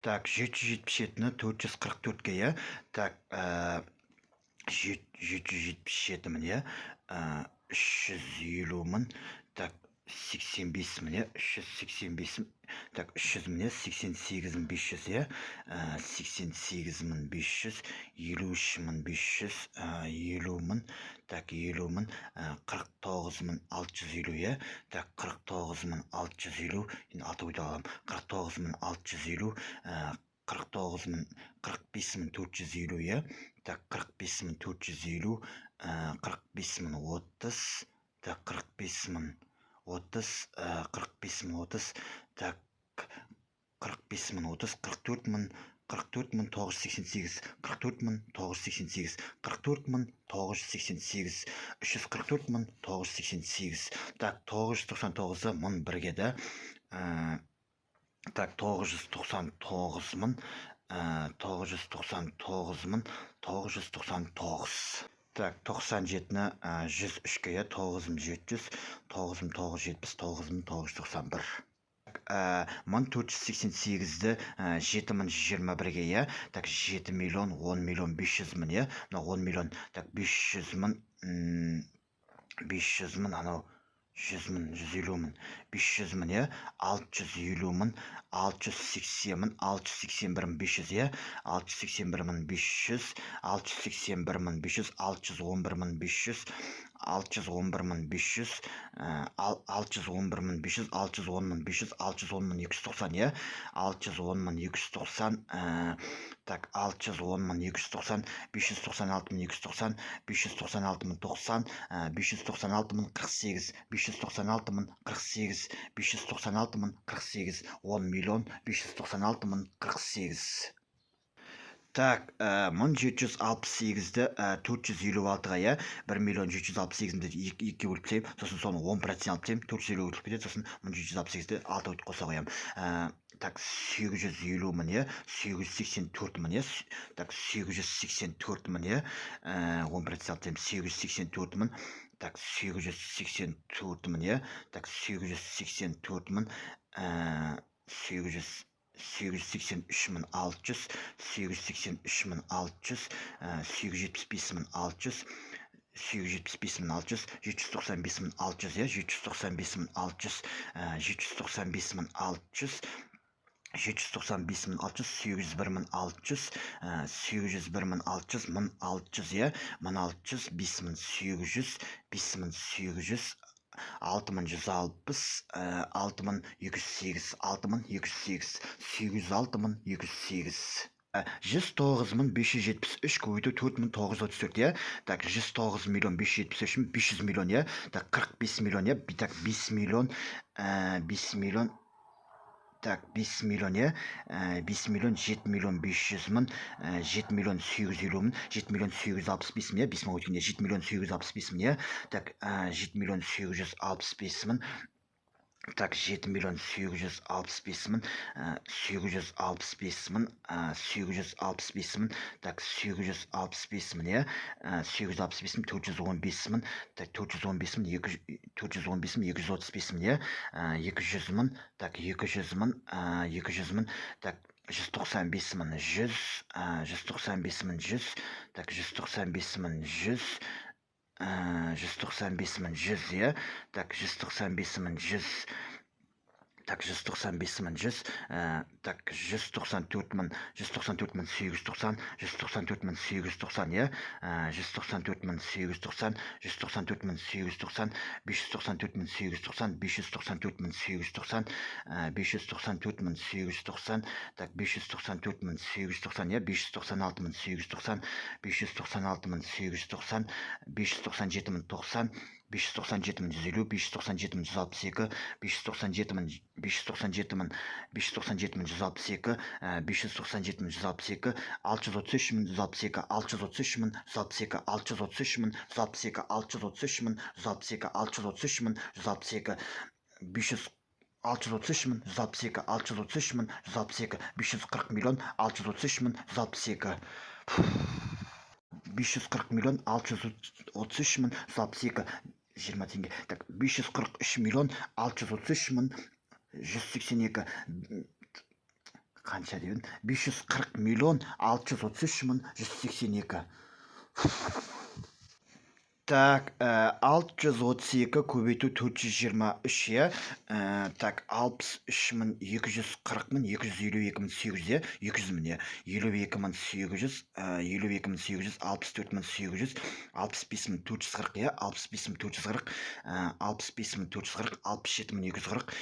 Так, 777-ні 444-ге, иә? Так, 777 мың, иә? 350 мың, так, 85 мың, иә? 385 мың, так, 300 мың, иә? 88 мың 500, иә? 88 мың 500, 53 мың 500, 50 мың, так, 50 мың, 49 мың 650, иә? Так, 49 мың 650, енді аты ойда аламын, 49 мың 650, 49 мың, 45 мың 450, иә? Так, 45 мың 450, 45 мың 30, так, 45 мың 30, 45 мың 30, так, 45 мың 30, 44 мың 988, 44 мың 988, 44 мың 988, 344 мың 988, так, 999-ы 1000 бірге, да? Так, 999 мың, 999 мың 999. Так, 97-ні 103-ге, 9700, 9770, 9991. 1488-ді 7021-ге, иә? Так, 7 миллион, 10 миллион 500 мың, иә? 10 миллион, так, 500 мың, 500 мың, анау 100 мың, 150 мың, 500 мың, иә? 650 мың, 680 мың, 681 мың 500, иә? 681 мың 500, 681 мың 500, 611 мың 500, 611 мың 500, 611 мың 500, 610 мың 500, 610 мың 290, иә? 610 мың 290, так, 610 мың 290, 596 мың 290, 596 мың 90, 596 мың 48, 596 мың 48, 596 мың 48, 10 миллион 596 мың 48. Так, 1768-ді 456-ға, иә? 1 миллион 768-ді 2-ге бөліп тастаймын, сосын соны 10% алып тастаймын, 450 өтіп кетеді, сосын 1768-ді 6 өтіп қоса қоямын. Так, 750 мың, иә? 784 мың, иә? Так, 784 мың, иә? 10% алып тастаймын, 784 мың. Так, 784 мың, иә? Так, 784 мың, 883 мың 600, 883 мың 600, 875 мың 600, 875 мың 600, 795 мың 600, иә? 795 мың 600, 795 мың 600, 795 мың 600, 801 мың 600, 801 мың 600, 1600, иә? 1600, 5800, 5800, 6160, 6208, 6208, 806 мың 208. 109 мың 573 көбейту 4934, иә? Так, 109 миллион 573 мың 500 миллион, иә? Так, 45 миллион, иә? Так, 5 миллион, 5 миллион, так, 5 миллион, иә? 5 миллион 7 миллион 500 мың, 7 миллион 850 мың, 7 миллион 865 мың, иә? 5 мың өткенде 7 миллион 865 мың, иә? Так, 7 миллион 865 мың, так, 7 миллион 865 мың, 865 мың, 865 мың, так, 865 мың, иә? 865 мың, 415 мың, так, 415 мың, 415 мың, 235 мың, иә? 200 мың, так, 200 мың, 200 мың, так, 195 мың, 100, 195 мың, 100, так, 195 мың, 100, 195 мың 100, иә? Так, 195 мың 100, так, 195 мың 100, так, 194 мың 890, 194 мың 890, иә? 194 мың 890, 194 мың 890, 594 мың 890, 594 мың 890, 594 мың 890, так, 594 мың 890, иә? 596 мың 890, 596 мың 890, 597 мың 90, 597 мың 150, 597 мың 162, 597 мың 597 мың 597 мың 162, 597 мың 162, 633 мың 162, 633 мың 162, 633 мың 162, 633 мың 162, 633 мың 162, 633 мың 162, 633 мың 162, 540 миллион 633 мың 162. 540 миллион 633 мың 162, 20 теңге. Так, 543 миллион 633 мың 182. қанша деймін 540 миллион 633 мың 182. Так, 632 көбейту 423, иә. Так, 63 мың 240 мың 252 мың 800, иә. 200 мың, иә. 52 мың 800, 52 мың 800, 64 мың 800, 65 мың 440, иә. 65 мың 440, 65 мың 440, 67 мың 240,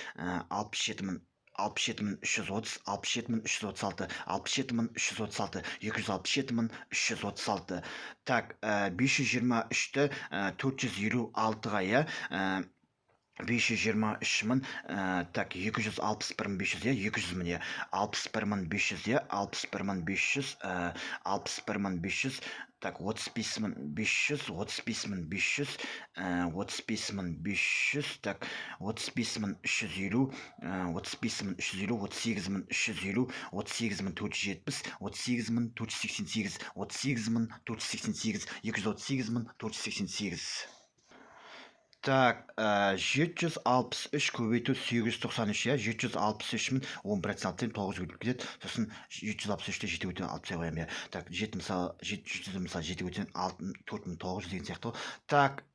67 мың 330, 67 мың 336, 67 мың 336, 267 мың 336. Так, 523-ті 456-ға, иә. 523 мың, так, 261 мың 500, иә, 200 мың, иә. 61 мың 500, иә, 61 мың 500, 61 мың 500, так, 35 мың 500, 35 мың 500, 35 мың 500, так, 35 мың 350, 35 мың 350, 38 мың 350, 38 мың 470, 38 мың 488, 38 мың 488, 238 мың 488. Так, 763 көбейту 893, иә. 763 мың 10% алып 9 өтіп кетеді. Сосын 763-ті 7 өтен алып тастай қоямын, иә. Так, 7 мысалы 700 мысалы 7 өтен 4900 деген сияқты. Так,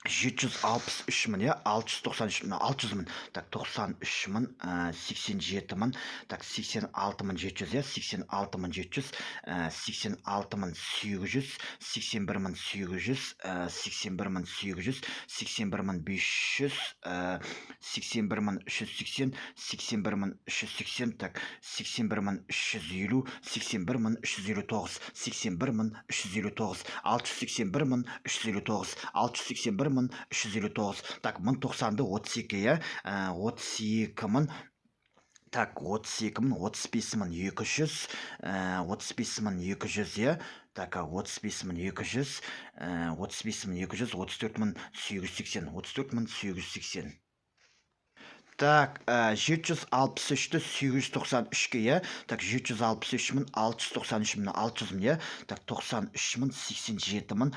763 мың, иә. 693 мың, 600 мың. Так, 93 мың, 87 мың. Так, 86 мың 700, иә. 86 мың 700, 86 мың 800, 81 мың 800, 81 мың 800, 81 мың 500, 81 мың 380, 81 мың 380, так, 81 мың 350, 81 мың 359, 81 мың 359, 681 мың 359, 681 мың 359. Так, 1090-ды 32, иә. 32 мың. Так, 32 мың, 35 мың 200, 35 мың 200, иә. Так, 35 мың 200, 35 мың 200, 34 мың 880, 34 мың 880. Так, 763-ті 893-ге, иә. Так, 763 мың 693 мың 600 мың, иә. Так, 93 мың 87 мың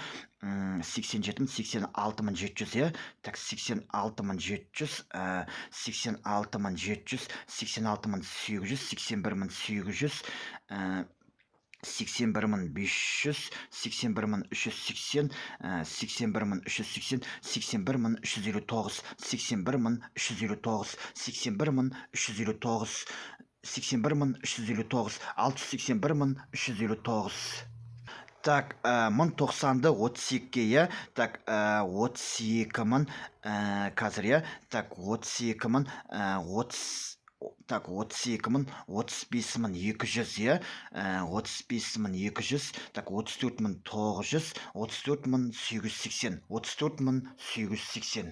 86 мың 700, иә. Так, 86 мың 700, 86 мың 700, 86 мың 800, 81 мың 800, 81 мың 500, 81 мың 380, 81 мың 380, 81 мың 359, 81 мың 359, 81 мың 359, 81 мың 359, 681 мың 359. Так, 1090-ды 32-ге, иә. Так, 32 мың, қазір, иә. Так, 32 мың, 32 мың, 35 мың 200, иә. 35 мың 200, так, 34 мың 900, 34 мың 880, 34 мың 880.